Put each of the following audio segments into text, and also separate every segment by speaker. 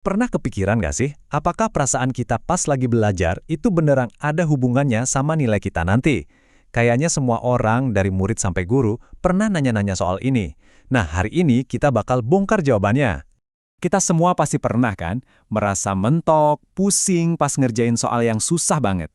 Speaker 1: Pernah kepikiran nggak sih, apakah perasaan kita pas lagi belajar itu beneran ada hubungannya sama nilai kita nanti? Kayaknya semua orang, dari murid sampai guru, pernah nanya-nanya soal ini. Nah, hari ini kita bakal bongkar jawabannya.
Speaker 2: Kita semua pasti pernah kan, merasa mentok, pusing pas ngerjain soal yang susah banget.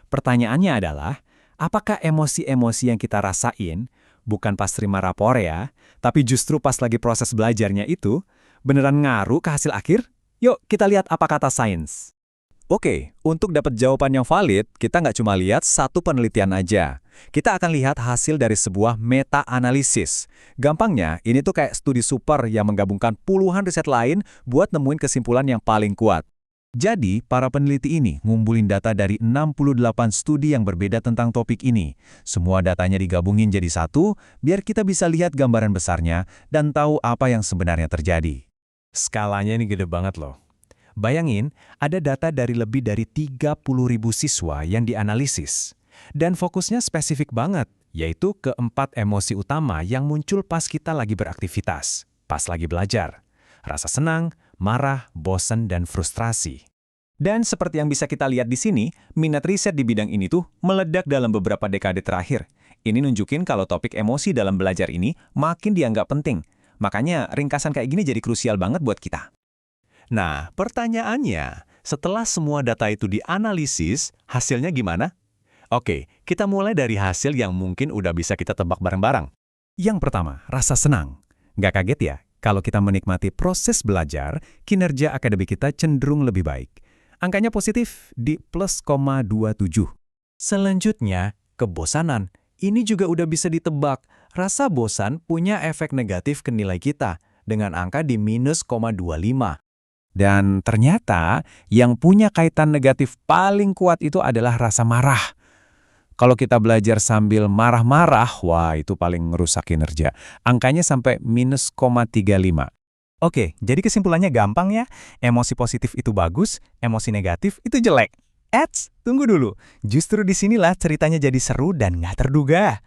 Speaker 2: Pertanyaannya adalah, apakah emosi-emosi yang kita rasain, bukan pas terima rapor ya, tapi justru pas lagi proses belajarnya itu, beneran ngaruh ke hasil akhir? Yuk kita lihat apa kata sains.
Speaker 1: Oke, untuk dapat jawaban yang valid, kita nggak cuma lihat satu penelitian aja. Kita akan lihat hasil dari sebuah meta-analisis. Gampangnya, ini tuh kayak studi super yang menggabungkan puluhan riset lain buat nemuin kesimpulan yang paling kuat. Jadi, para peneliti ini ngumpulin data dari 68 studi yang berbeda tentang topik ini. Semua datanya digabungin jadi satu, biar kita bisa lihat gambaran besarnya dan tahu apa yang sebenarnya terjadi.
Speaker 2: Skalanya ini gede banget loh. Bayangin, ada data dari lebih dari 30.000 siswa yang dianalisis. Dan fokusnya spesifik banget, yaitu ke 4 emosi utama yang muncul pas kita lagi beraktivitas, pas lagi belajar. Rasa senang, marah, bosan, dan frustrasi. Dan seperti yang bisa kita lihat di sini, minat riset di bidang ini tuh meledak dalam beberapa dekade terakhir. Ini nunjukin kalau topik emosi dalam belajar ini makin dianggap penting. Makanya ringkasan kayak gini jadi krusial banget buat kita.
Speaker 1: Nah, pertanyaannya, setelah semua data itu dianalisis, hasilnya gimana? Oke, kita mulai dari hasil yang mungkin udah bisa kita tebak bareng-bareng. Yang pertama, rasa senang. Nggak kaget ya, kalau kita menikmati proses belajar, kinerja akademik kita cenderung lebih baik. Angkanya positif di +,27. Selanjutnya, kebosanan. Ini juga udah bisa ditebak. Rasa bosan punya efek negatif ke nilai kita, dengan angka di -,25. Dan ternyata yang punya kaitan negatif paling kuat itu adalah rasa marah. Kalau kita belajar sambil marah-marah, wah itu paling ngerusak kinerja. Angkanya sampai -,35.
Speaker 2: Oke, jadi kesimpulannya gampang ya. Emosi positif itu bagus, emosi negatif itu jelek. Tunggu dulu. Justru disinilah ceritanya jadi seru dan nggak terduga.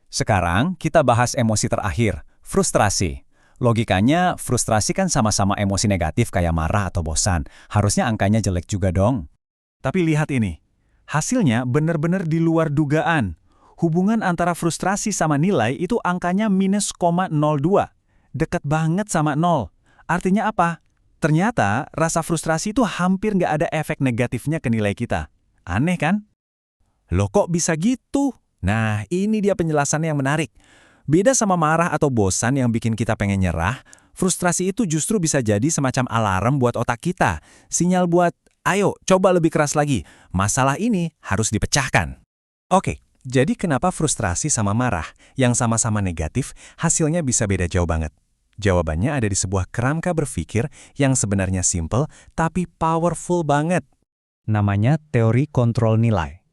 Speaker 1: Sekarang kita bahas emosi terakhir, frustrasi. Logikanya, frustrasi kan sama-sama emosi negatif kayak marah atau bosan. Harusnya angkanya jelek juga dong. Tapi lihat ini. Hasilnya benar-benar di luar dugaan. Hubungan antara frustrasi sama nilai itu angkanya -,02. Dekat banget sama 0. Artinya apa? Ternyata rasa frustrasi itu hampir nggak ada efek negatifnya ke nilai kita. Aneh kan? Loh kok bisa gitu? Nah, ini dia penjelasannya yang menarik. Beda sama marah atau bosan yang bikin kita pengen nyerah, frustrasi itu justru bisa jadi semacam alarm buat otak kita. Sinyal buat, ayo coba lebih keras lagi, masalah ini harus dipecahkan. Oke, jadi kenapa frustrasi sama marah yang sama-sama negatif hasilnya bisa beda jauh banget? Jawabannya ada di sebuah kerangka berpikir yang sebenarnya simple tapi powerful banget. Namanya teori kontrol nilai.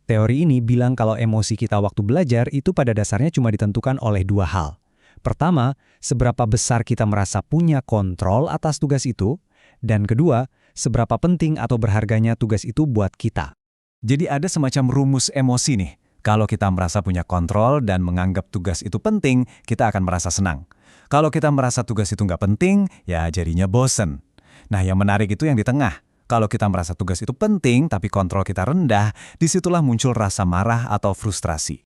Speaker 1: Teori ini bilang kalau emosi kita waktu belajar itu pada dasarnya cuma ditentukan oleh dua hal. Pertama, seberapa besar kita merasa punya kontrol atas tugas itu, dan kedua, seberapa penting atau berharganya tugas itu buat kita. Jadi ada semacam rumus emosi nih. Kalau kita merasa punya kontrol dan menganggap tugas itu penting, kita akan merasa senang. Kalau kita merasa tugas itu nggak penting, ya jadinya bosen. Nah, yang menarik itu yang di tengah. Kalau kita merasa tugas itu penting tapi kontrol kita rendah, disitulah muncul rasa marah atau frustrasi.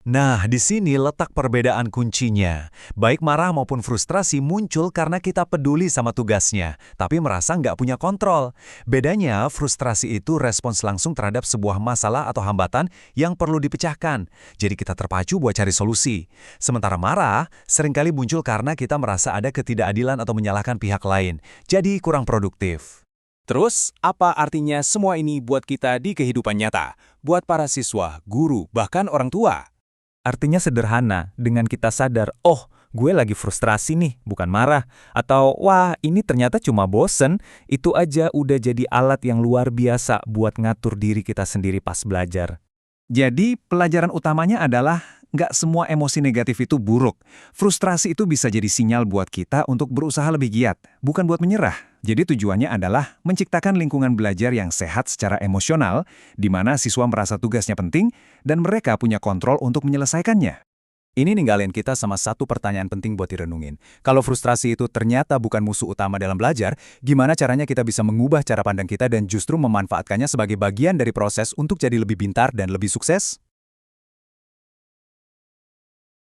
Speaker 1: Nah, di sini letak perbedaan kuncinya. Baik marah maupun frustrasi muncul karena kita peduli sama tugasnya, tapi merasa nggak punya kontrol. Bedanya, frustrasi itu respons langsung terhadap sebuah masalah atau hambatan yang perlu dipecahkan. Jadi kita terpacu buat cari solusi. Sementara marah, seringkali muncul karena kita merasa ada ketidakadilan atau menyalahkan pihak lain. Jadi kurang produktif.
Speaker 2: Terus, apa artinya semua ini buat kita di kehidupan nyata? Buat para siswa, guru, bahkan orang tua?
Speaker 1: Artinya sederhana, dengan kita sadar, oh, gue lagi frustrasi nih, bukan marah. Atau, wah, ini ternyata cuma bosen, itu aja udah jadi alat yang luar biasa buat ngatur diri kita sendiri pas belajar. Jadi, pelajaran utamanya adalah nggak semua emosi negatif itu buruk. Frustrasi itu bisa jadi sinyal buat kita untuk berusaha lebih giat, bukan buat menyerah. Jadi tujuannya adalah menciptakan lingkungan belajar yang sehat secara emosional, di mana siswa merasa tugasnya penting dan mereka punya kontrol untuk menyelesaikannya. Ini ninggalin kita sama satu pertanyaan penting buat direnungin. Kalau frustrasi itu ternyata bukan musuh utama dalam belajar, gimana caranya kita bisa mengubah cara pandang kita dan justru memanfaatkannya sebagai bagian dari proses untuk jadi lebih pintar dan lebih sukses?